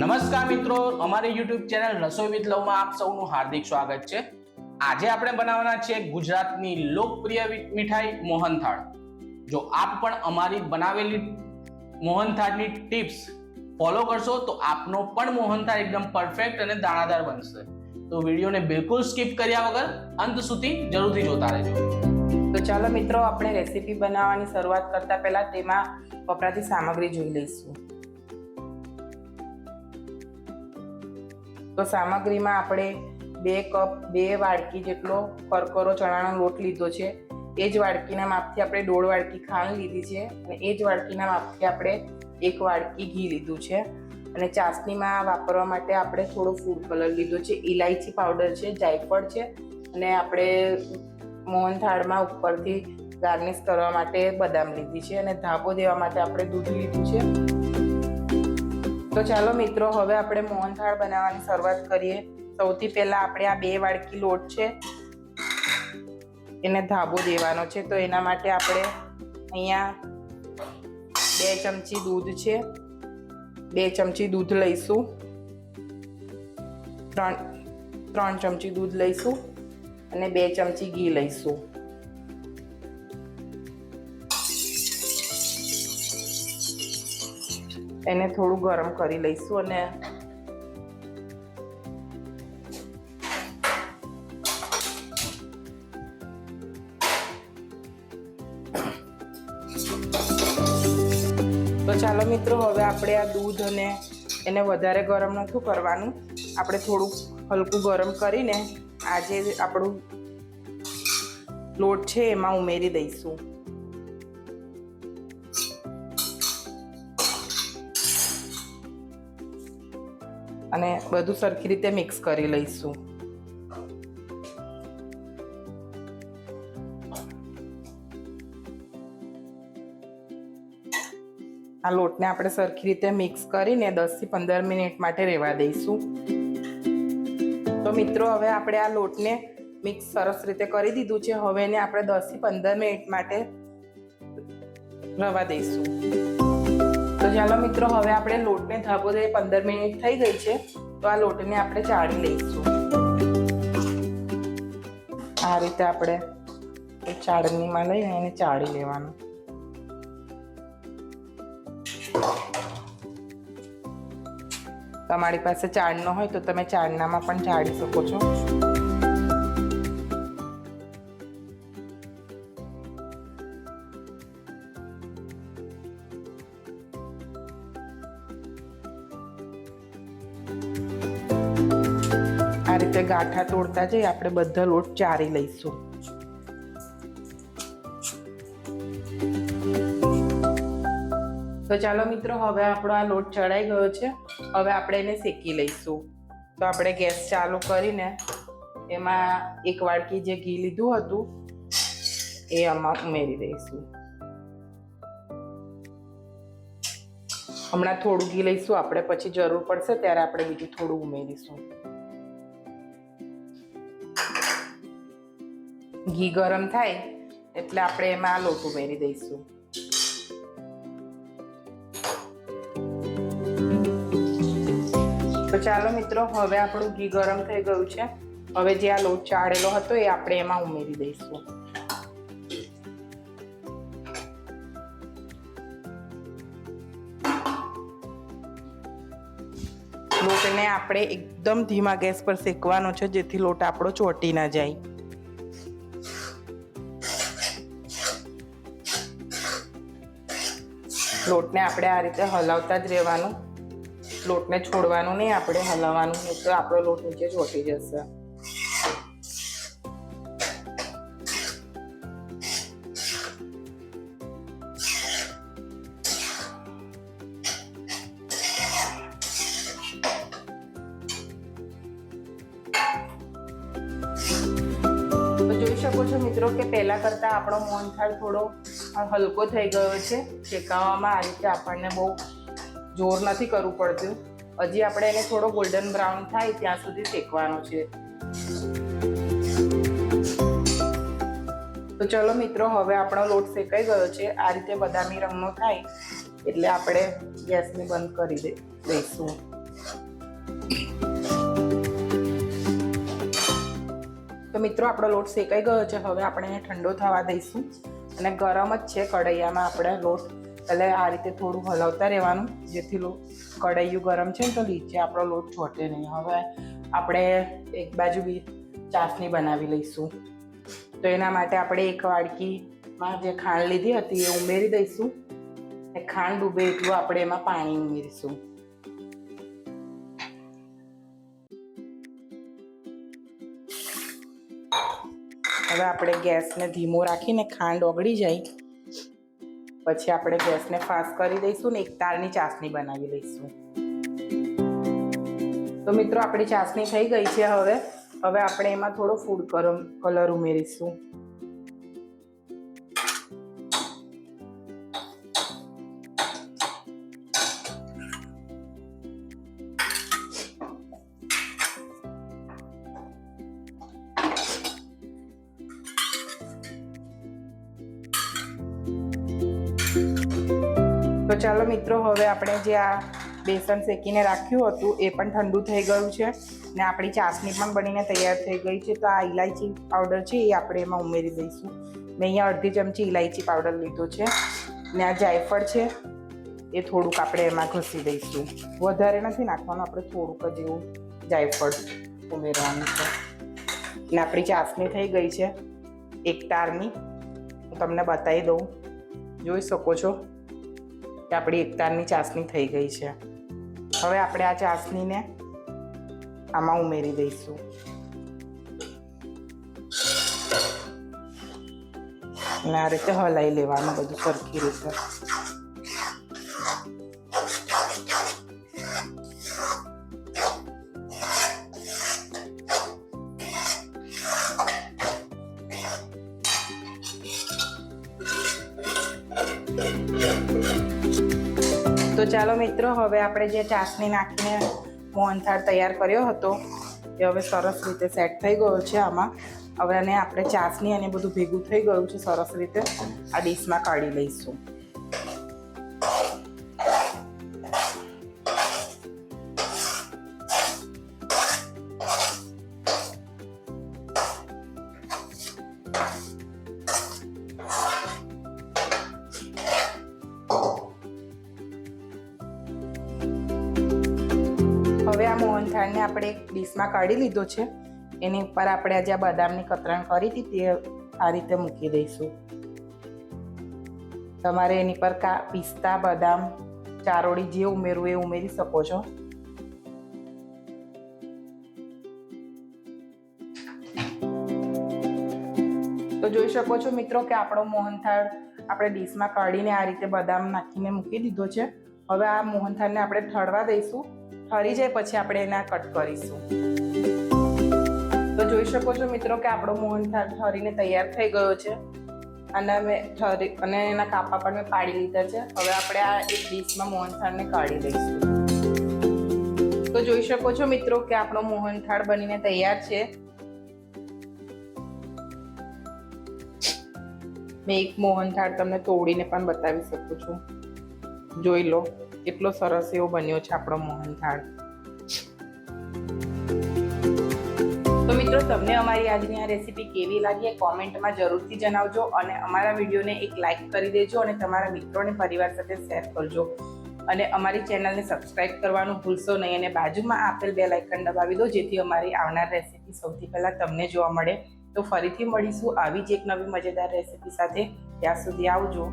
નમસ્કાર મિત્રો, અમારી YouTube ચેનલ રસોઈ વિથ લવ માં આપ સૌનું હાર્દિક સ્વાગત છે। આજે આપણે બનાવવાના છે ગુજરાતની લોકપ્રિય મીઠાઈ મોહનથાળ। જો આપ પણ અમારી બનાવેલી મોહનથાળની ટિપ્સ ફોલો કરશો તો આપનો પણ મોહનથાળ એકદમ પરફેક્ટ અને દાણાદાર બનશે। તો વિડિયોને બિલકુલ સ્કીપ કર્યા વગર અંત સુધી જરૂરથી જોતા રહેજો। તો ચાલો મિત્રો, આપણે રેસીપી બનાવવાની શરૂઆત કરતા પહેલા તેમાં વપરાતી સામગ્રી જોઈ લઈશું। તો સામગ્રીમાં આપણે 2 કપ 2 વાડકી જેટલો કરકરો ચણાનો લોટ લીધો છે। એ જ વાડકીના માપથી આપણે 1.5 વાડકી ખાંડ લીધી છે અને એ જ વાડકીના માપથી આપણે 1 વાડકી ઘી લીધું છે। અને ચાસણીમાં વાપરવા માટે આપણે થોડો ફૂડ કલર લીધો છે, ઇલાયચી પાવડર છે, જાયફળ છે અને આપણે મોહનથાળમાં ઉપરથી ગાર્નિશ કરવા માટે બદામ લીધી છે અને ધાબો દેવા માટે આપણે દૂધ લીધું છે। તો ચાલો મિત્રો, હવે આપણે મોહનથાળ બનાવવાની શરૂઆત કરીએ। સૌથી પહેલા આપણે આ 2 વાડકી લોટ છે એને ધાબો દેવાનો છે। તો એના માટે આપણે અહીંયા 2 ચમચી દૂધ છે, 2 ચમચી દૂધ લઈશું, 3 ચમચી દૂધ લઈશું અને 2 ચમચી ઘી લઈશું। એને થોડું ગરમ કરી લઈશું અને તો ચાલો મિત્રો, હવે આપણે આ દૂધ અને એને વધારે ગરમ નથી કરવાનું, આપણે થોડું હલકું ગરમ કરીને આ જે આપણું લોટ છે એમાં ઉમેરી દઈશું અને બધું સરખી રીતે મિક્સ કરી લઈશું। આ લોટને આપણે સરખી રીતે મિક્સ કરીને 10 થી 15 મિનિટ માટે રહેવા દઈશું। તો મિત્રો, હવે આપણે આ લોટને મિક્સ સરસ રીતે કરી દીધું છે। હવે એને આપણે 10 થી 15 મિનિટ માટે રવા દઈશું। તો ચાલો મિત્રો, હવે આપણે લોટને ધાબો દે 15 મિનિટ થઈ ગઈ છે। તો આ લોટને આપણે ચાળી લઈશું। આ રીતે આપણે ચાળણીમાં લઈને એને ચાળી લેવાનું। તમારી પાસે ચાળનો હોય તો તમે ચાળનામાં પણ ચાળી શકો છો। આ રીતે ગાંઠા તોડતા જઈ આપણે બધા લોટ ચાળી લઈશું। તો ચાલો મિત્રો, હવે આપણો આ લોટ ચડાઈ ગયો છે। હવે આપણે એને શેકી લઈશું। તો આપણે ગેસ ચાલુ કરીને એમાં 1 વાડકી જે ઘી લીધું હતું એ આમાં ઉમેરી દઈશું। હમણાં થોડું ઘી લઈશું, આપણે પછી જરૂર પડશે ત્યારે આપણે બીજું થોડું ઉમેરીશું। ઘી ગરમ થાય એટલે આપણે એમાં આ લોટ ઉમેરી દઈશું। તો ચાલો મિત્રો, હવે આપણું ઘી ગરમ થઈ ગયું છે। હવે જે આ લોટ ચાળેલો હતો એ આપણે એમાં ઉમેરી દઈશું। લોટને આપણે એકદમ ધીમા ગેસ પર શેકવાનો છે, જેથી લોટ આપણો ચોંટી ના જાય। લોટને આપણે આ રીતે હલાવતા જ રહેવાનું, લોટને છોડવાનું નહીં, આપણે હલાવવાનું, નહીં તો આપણો લોટ નીચે ચોંટી જશે। તો જોઈ શકો છો મિત્રો કે પહેલા કરતા આપણો મોહનથાળ થોડો હલકો થઈ ગયો છે। શેકાવામાં આ રીતે આપણને બહુ જોર નથી કરવું પડતું, હજી આપણે એને થોડો ગોલ્ડન બ્રાઉન થાય ત્યાં સુધી શેકવાનો છે। તો ચલો મિત્રો, હવે આપણો લોટ શેકાઈ ગયો છે। આ રીતે બદામી રંગનો થાય એટલે આપણે ગેસને બંધ કરી દઈશું। તો મિત્રો આપણો લોટ શેકાઈ ગયો છે. હવે આપણે એને ઠંડો થવા દઈશું અને ગરમ જ છે કઢૈયામાં આપણે લોટ, એટલે આ રીતે થોડું હલાવતા રહેવાનું જેથી કઢૈયું ગરમ છે ને તો નીચે આપણો લોટ ચોટે નહીં. હવે આપણે એક બાજુ બી ચાસણી બનાવી લઈશું. તો એના માટે આપણે એક વાડકીમાં જે ખાંડ લીધી હતી એ ઉમેરી દઈશું. ખાંડ ડૂબે એટલું આપણે એમાં પાણી ઉમેરીશું. હવે આપણે ગેસને ધીમો રાખીને ખાંડ ઓગળી જાય પછી આપણે ગેસને ફાસ્ટ કરી દઈશું ને એક તારની ચાસણી બનાવી લઈશું. તો મિત્રો આપણી ચાસણી થઈ ગઈ છે. હવે આપણે એમાં થોડો ફૂડ કલર ઉમેરીશું. તો ચાલો મિત્રો, હવે આપણે જે આ બેસન શેકીને રાખ્યું હતું એ પણ ઠંડુ થઈ ગયું છે ને આપણી ચાસણી પણ બનીને તૈયાર થઈ ગઈ છે. તો આ ઇલાયચી પાવડર છે એ આપણે એમાં ઉમેરી દઈશું. મેં અહીંયા અડધી ચમચી ઇલાયચી પાવડર લીધો છે ને આ જાયફળ છે એ થોડુંક આપણે એમાં ઘસી દઈશું. વધારે નથી નાખવાનું, આપણે થોડુંક જ એવું જાયફળ ઉમેરવાનું છે. ને આપણી ચાસણી થઈ ગઈ છે એક તારની. હું તમને બતાવી દઉં, જોઈ શકો છો કે આપણી એક તારની ચાસણી થઈ ગઈ છે. હવે આપણે આ ચાસણીને આમાં ઉમેરી દઈશું. અને આ રીતે હલાવી લેવાનું બધું સરખી રીતે. તો ચાલો મિત્રો, હવે આપણે જે ચાસણી નાખીને મોહનથાળ તૈયાર કર્યો હતો એ હવે સરસ રીતે સેટ થઈ ગયો છે આમાં. હવે આને આપણે ચાસણી અને બધું ભેગું થઈ ગયું છે સરસ રીતે આ ડીશમાં કાઢી લઈશું. હવે આ મોહનથાળને આપણે એક ડીશમાં કાઢી લીધો છે. એની ઉપર આપણે આજે આ બદામની કતરણ કરી હતી તે આ રીતે મૂકી દઈશું. તમારે એની પર પિસ્તા, બદામ, ચારોળી જે ઉમેરવું એ ઉમેરી શકો છો. તો જોઈ શકો છો મિત્રો કે આપણો મોહનથાળ આપણે ડીશમાં કાઢીને આ રીતે બદામ નાખીને મૂકી દીધો છે. હવે આ મોહનથાળને આપણે ઠરવા દઈશું. ઠરી જાય પછી આપણે એના કટ કરીશું. તો જોઈ શકો છો મિત્રો કે આપણો મોહનથાળ ઠરીને તૈયાર થઈ ગયો છે અને એના કાપા પણ મેં પાડી લીધા છે. હવે આપણે આ એક ડીશમાં મોહનથાળને કાઢી લઈશું. તો જોઈ શકો છો મિત્રો કે આપણો મોહનથાળ બનીને તૈયાર છે. મેં એક મોહનથાળ તમને તોડીને પણ બતાવી શકું છું. જોઈ લો કેટલો સરસ એવો બન્યો છે આપણો મોહનથાળ. તો મિત્રો, તમને અમારી આજની આ રેસીપી કેવી લાગી એ કોમેન્ટમાં જરૂરથી જણાવજો અને અમારા વિડીયોને એક લાઈક કરી દેજો અને તમારા મિત્રો અને પરિવાર સાથે શેર કરજો અને અમારી ચેનલને સબસ્ક્રાઇબ કરવાનું ભૂલશો નહીં અને બાજુમાં આપેલ બેલ આઇકન દબાવી દો જેથી અમારી આવનાર રેસીપી સૌથી પહેલાં તમને જોવા મળે. તો ફરીથી મળીશું આવી જ એક નવી મજેદાર રેસીપી સાથે. ત્યાં સુધી આવજો.